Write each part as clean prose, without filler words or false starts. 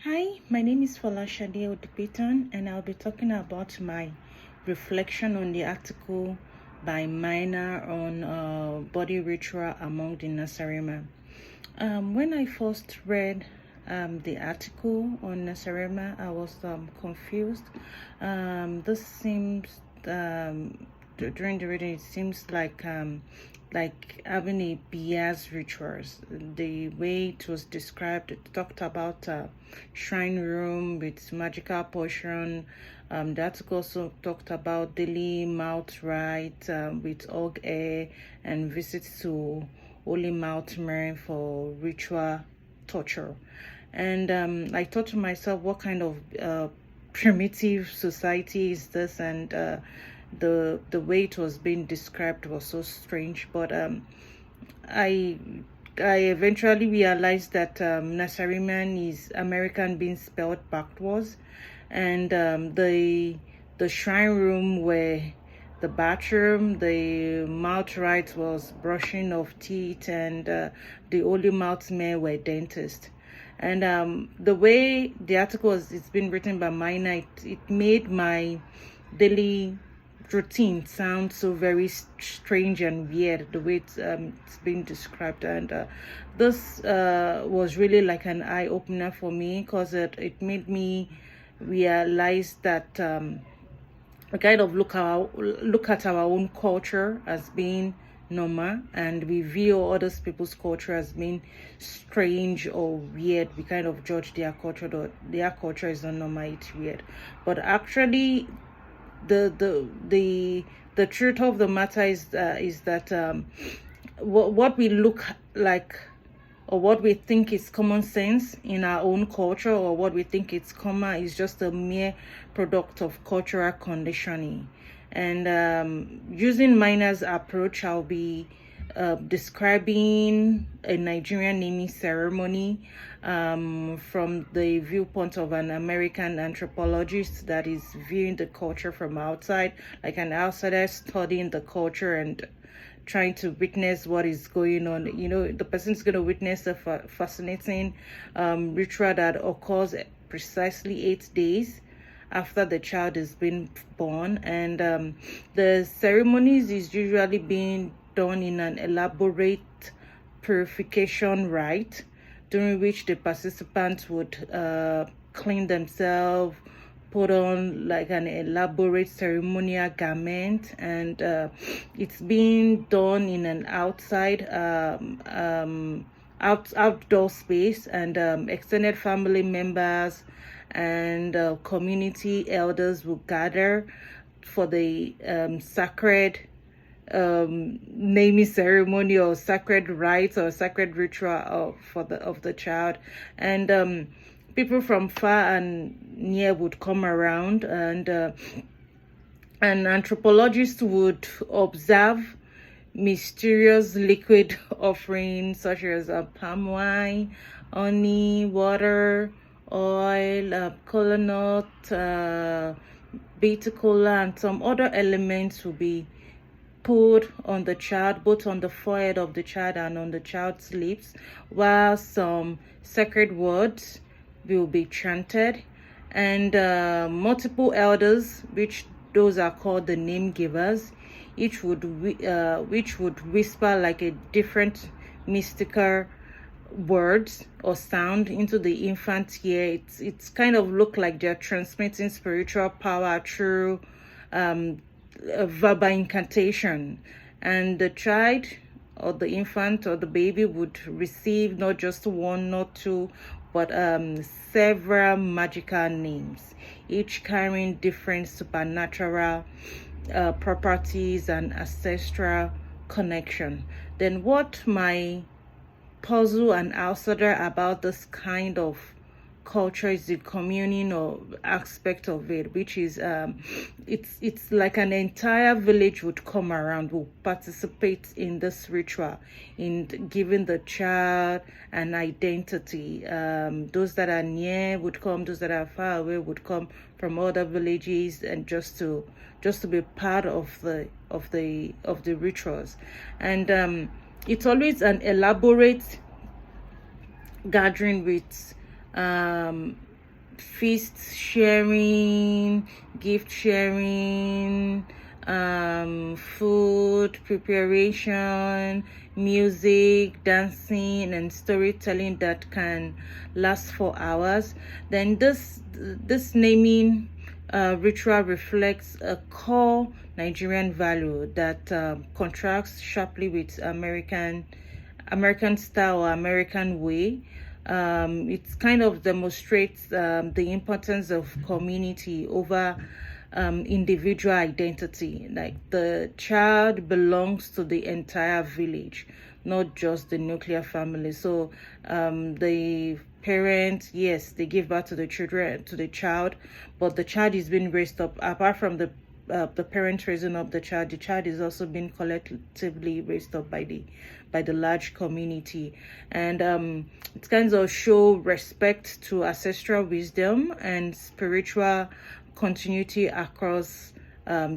Hi, my name is Folashade Odipitan, and I'll be talking about my reflection on the article by Minor on body ritual among the Nacirema. When I first read the article on Nacirema, I was confused. This seems during the reading, it seems like having a bias rituals. The way it was described, it talked about shrine room with magical potion. The article also talked about daily mouth rite with og air and visits to holy mouth marine for ritual torture. And I thought to myself, what kind of primitive society is this? And the way it was being described was so strange. But I I eventually realized that Nacirema is American being spelled backwards, and the shrine room where the bathroom, the mouth rite was brushing of teeth, and the holy mouth men were dentists. And the way the article it's been written by Minor, it made my daily routine sounds so very strange and weird the way it's been described. And this was really like an eye-opener for me, because it made me realize that we kind of look at our own culture as being normal, and we view other people's culture as being strange or weird. We kind of judge their culture, or their culture is not normal, it's weird. But actually, the truth of the matter is that what we look like, or what we think is common sense in our own culture, or what we think is common, is just a mere product of cultural conditioning. And using Minor's approach, I'll be describing a Nigerian naming ceremony from the viewpoint of an American anthropologist that is viewing the culture from outside, like an outsider studying the culture and trying to witness what is going on. The person's going to witness a fascinating ritual that occurs precisely 8 days after the child has been born. And the ceremonies is usually being done in an elaborate purification rite, during which the participants would clean themselves, put on like an elaborate ceremonial garment, and it's being done in an outdoor space, and extended family members and community elders will gather for the sacred naming ceremony, or sacred rites, or sacred ritual of the child. And people from far and near would come around, and anthropologists would observe mysterious liquid offerings such as palm wine, honey, water, oil, cola nut, bitter cola, and some other elements will be put on the child, both on the forehead of the child and on the child's lips, while some sacred words will be chanted. And multiple elders, which those are called the name givers, which would whisper like a different mystical words or sound into the infant's ear. It's kind of look like they're transmitting spiritual power through verbal incantation. And the child, or the infant, or the baby would receive not just one, not two, but several magical names, each carrying different supernatural properties and ancestral connection. Then what my puzzle and outsider about this kind of culture is the communal aspect of it, which is it's like an entire village would come around, will participate in this ritual, in giving the child an identity. Those that are near would come, those that are far away would come from other villages, and just to be part of the rituals. And it's always an elaborate gathering with feast sharing, gift sharing, food preparation, music, dancing, and storytelling that can last for hours. Then this naming ritual reflects a core Nigerian value that contrasts sharply with American style or American way. It kind of demonstrates the importance of community over individual identity. Like the child belongs to the entire village, not just the nuclear family. So the parents, yes, they give birth to the child, but the child is being raised up. Apart from the parents raising up the child is also being collectively raised up by the large community. And it kind of show respect to ancestral wisdom and spiritual continuity across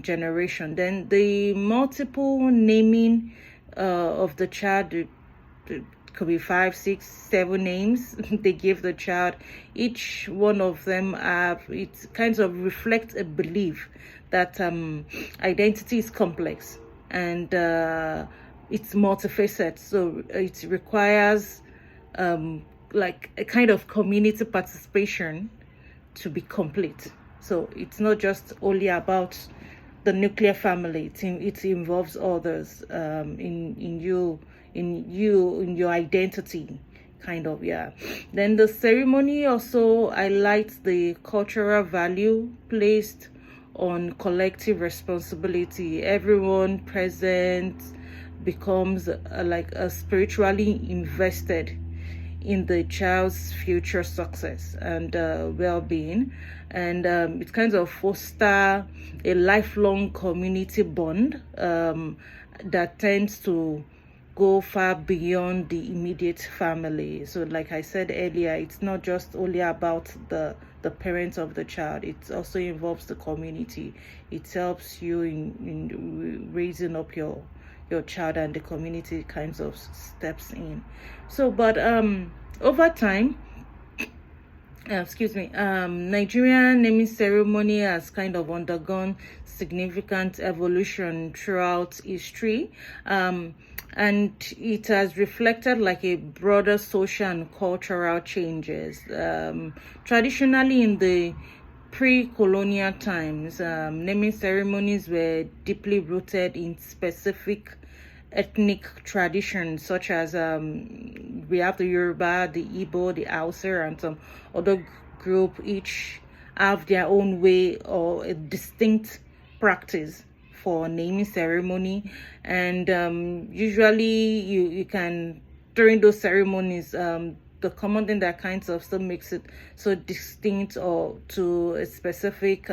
generation. Then the multiple naming of the child, it could be 5, 6, 7 names they give the child. Each one of them it kind of reflects a belief that identity is complex and it's multifaceted, so it requires like a kind of community participation to be complete. So it's not just only about the nuclear family. It involves others in your identity, kind of, yeah. Then the ceremony also highlights the cultural value placed on collective responsibility. Everyone present becomes like a spiritually invested in the child's future success and well-being, and it kind of foster a lifelong community bond that tends to go far beyond the immediate family. So like I said earlier, it's not just only about the parents of the child, it also involves the community. It helps you in raising up your child, and the community kinds of steps in. So but over time, Nigerian naming ceremony has kind of undergone significant evolution throughout history, and it has reflected like a broader social and cultural changes. Traditionally, in the pre-colonial times, naming ceremonies were deeply rooted in specific ethnic traditions, such as we have the Yoruba, the Igbo, the Hausa, and some other group. Each have their own way or a distinct practice for naming ceremony, and usually you can, during those ceremonies, the common thing that kinds of still makes it so distinct or to a specific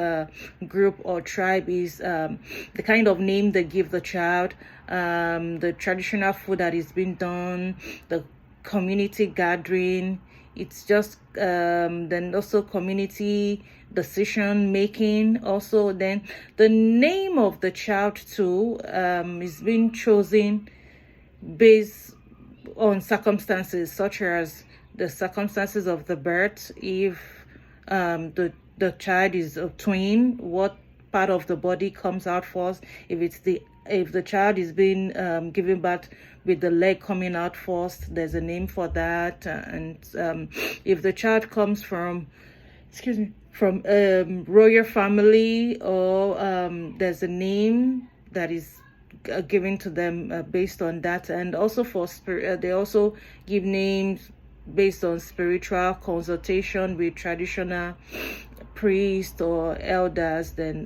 group or tribe is the kind of name they give the child, the traditional food that is being done, the community gathering. It's just then also community decision making. Also, then the name of the child too is being chosen based on circumstances, such as the circumstances of the birth. If the child is a twin, what part of the body comes out first? If the child is being given birth with the leg coming out first, there's a name for that. And if the child comes from royal family, or there's a name that is given to them based on that. And also for they also give names based on spiritual consultation with traditional priests or elders, then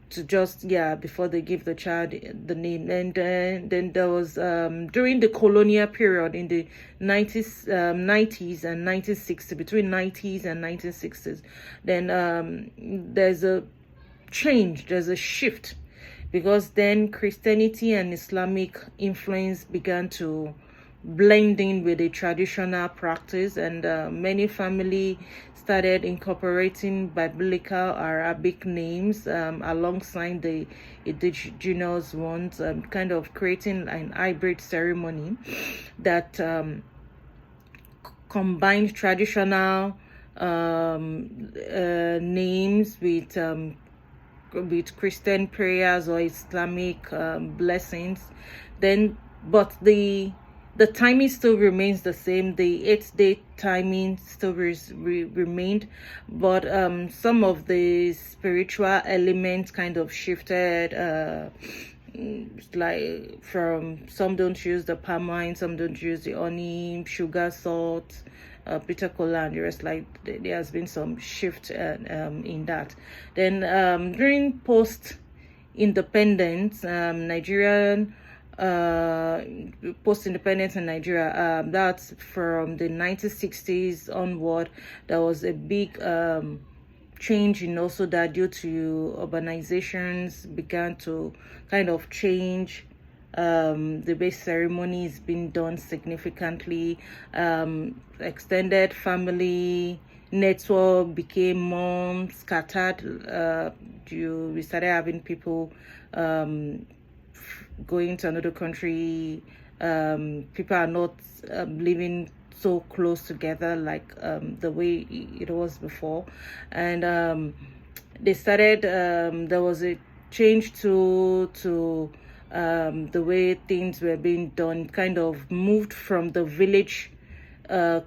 to just, yeah, before they give the child the name. And then there was during the colonial period in the 90s and 1960s, between 90s and 1960s, then there's a change, there's a shift, because then Christianity and Islamic influence began to blend in with the traditional practice, and many families started incorporating biblical Arabic names alongside the indigenous ones, kind of creating an hybrid ceremony that combined traditional names with Christian prayers or Islamic blessings. Then, but the timing still remains the same. The 8-day timing still remained, but some of the spiritual elements kind of shifted. Like from some don't use the palm wine, some don't use the honey, sugar, salt, bitter cola, and the rest. Like there has been some shift in that. Then during post independence, Nigerian post-independence in Nigeria, that's from the 1960s onward, there was a big change in also that due to urbanizations began to kind of change the way ceremony is being done significantly. Extended family network became more scattered. We started having people going to another country. People are not living so close together like the way it was before, and they started there was a change to the way things were being done. Kind of moved from the village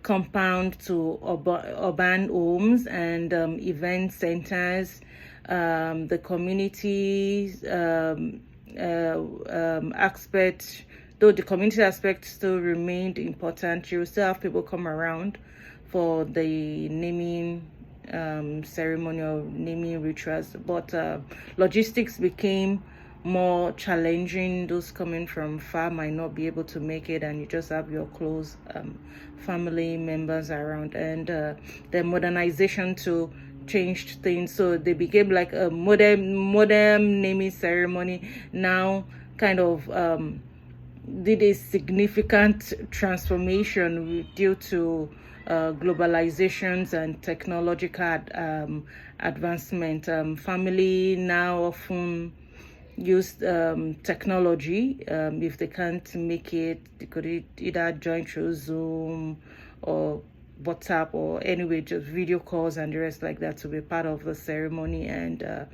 compound to urban homes and event centers. The community aspect, though the community aspect still remained important, you will still have people come around for the naming ceremony or naming rituals, but logistics became more challenging. Those coming from far might not be able to make it, and you just have your close family members around. And the modernization too changed things, so they became like a modern naming ceremony now. Kind of did a significant transformation due to globalizations and technological advancement. Family now often use technology. If they can't make it, they could either join through Zoom or WhatsApp or anyway, just video calls and the rest like that to be part of the ceremony. And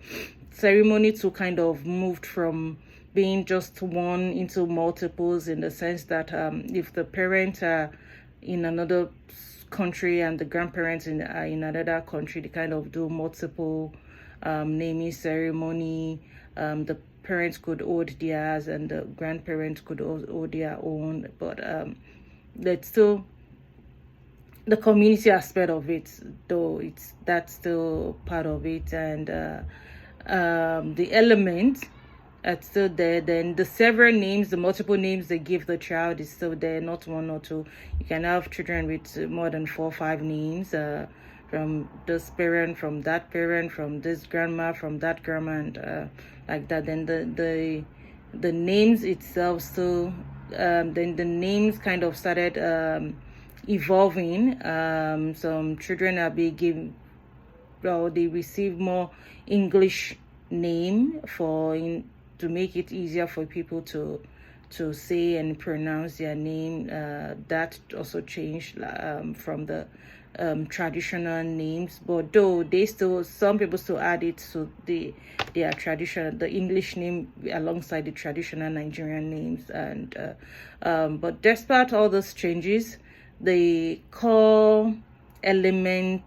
ceremony to kind of moved from being just one into multiples, in the sense that if the parents are in another country and the grandparents are in another country, they kind of do multiple naming ceremony. The parents could hold theirs and the grandparents could hold their own, but that's still the community aspect of it, though that's still part of it. And the element that's still there. Then the several names, the multiple names they give the child is still there, not one or two. You can have children with more than 4 or 5 names, from this parent, from that parent, from this grandma, from that grandma, and like that. Then the names itself still, then the names kind of started evolving. Some children are being given, well, they receive more English name to make it easier for people to say and pronounce their name. That also changed from the traditional names, but though some people still add it to their traditional, the English name alongside the traditional Nigerian names. And but despite all those changes, the core element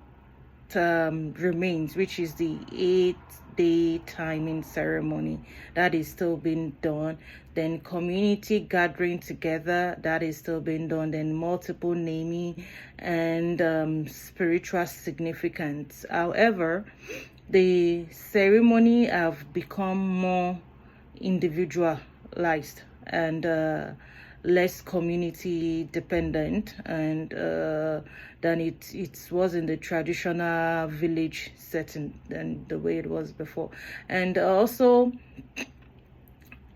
remains, which is the 8-day timing ceremony. That is still being done. Then community gathering together, that is still being done. Then multiple naming and spiritual significance. However, the ceremony have become more individualized and less community dependent, and than it was in the traditional village setting than the way it was before. And also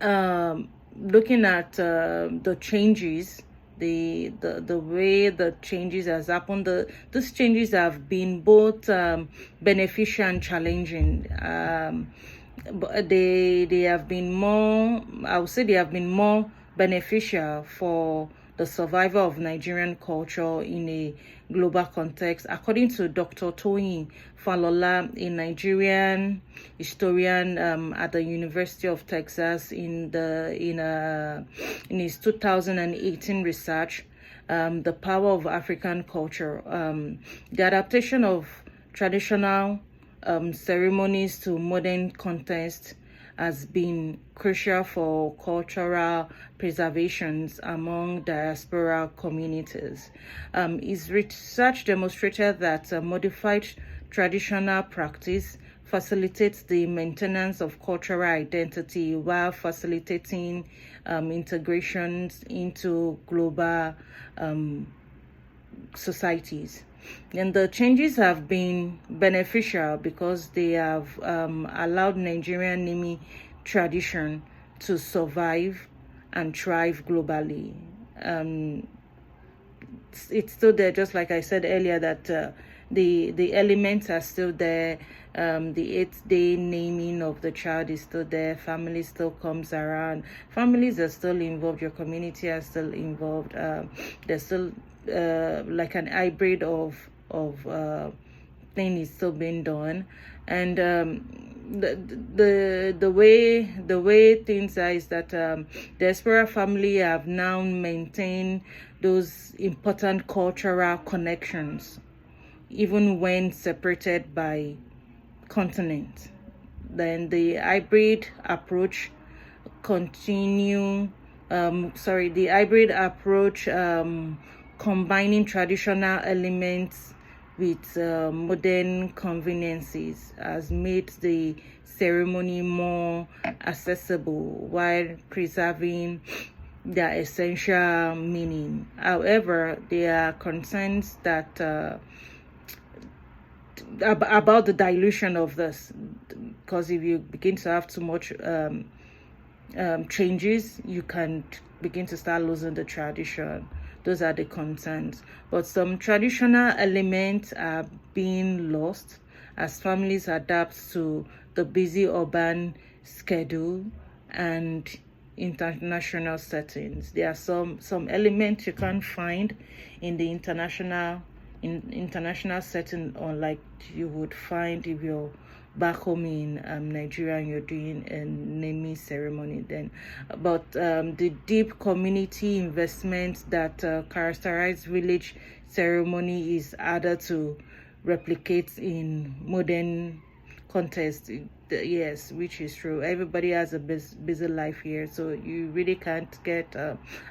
looking at the changes, the way the changes has happened, these changes have been both beneficial and challenging. But they have been more, I would say they have been more beneficial for the survival of Nigerian culture in a global context, according to Dr. Toyin Falola, a Nigerian historian at the University of Texas, in his 2018 research, The Power of African Culture. The adaptation of traditional ceremonies to modern context has been crucial for cultural preservations among diaspora communities. His research demonstrated that modified traditional practice facilitates the maintenance of cultural identity while facilitating integrations into global societies. And the changes have been beneficial because they have allowed Nigerian Nimi tradition to survive and thrive globally. It's still there, just like I said earlier, that the elements are still there. The 8th-day naming of the child is still there. Family still comes around. Families are still involved. Your community are still involved. There's still like an hybrid of thing is still being done, and the way things are is that the diaspora family have now maintained those important cultural connections even when separated by continent. Then the hybrid approach combining traditional elements with modern conveniences has made the ceremony more accessible while preserving their essential meaning. However, there are concerns that about the dilution of this, because if you begin to have too much changes, you can begin to start losing the tradition. Those are the concerns. But some traditional elements are being lost as families adapt to the busy urban schedule and international settings. There are some elements you can't find in the international setting, unlike you would find if you're back home in Nigeria and you're doing a naming ceremony then. But the deep community investment that characterize village ceremony is harder to replicate in modern context. Yes, which is true. Everybody has a busy life here, so you really can't get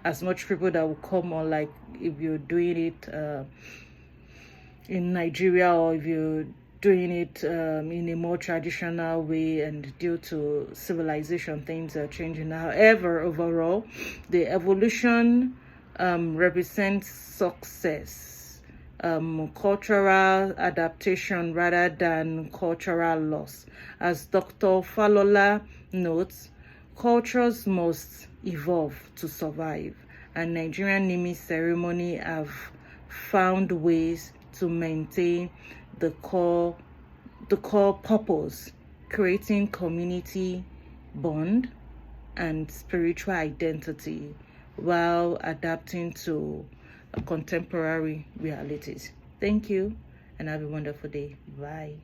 as much people that will come on like if you're doing it in Nigeria, or if you're doing it in a more traditional way, and due to civilization things are changing. However, overall the evolution represents success, cultural adaptation rather than cultural loss. As Dr. Falola notes, cultures must evolve to survive, and Nigerian naming ceremony have found ways to maintain the core purpose, creating community bond and spiritual identity while adapting to contemporary realities. Thank you, and have a wonderful day. Bye.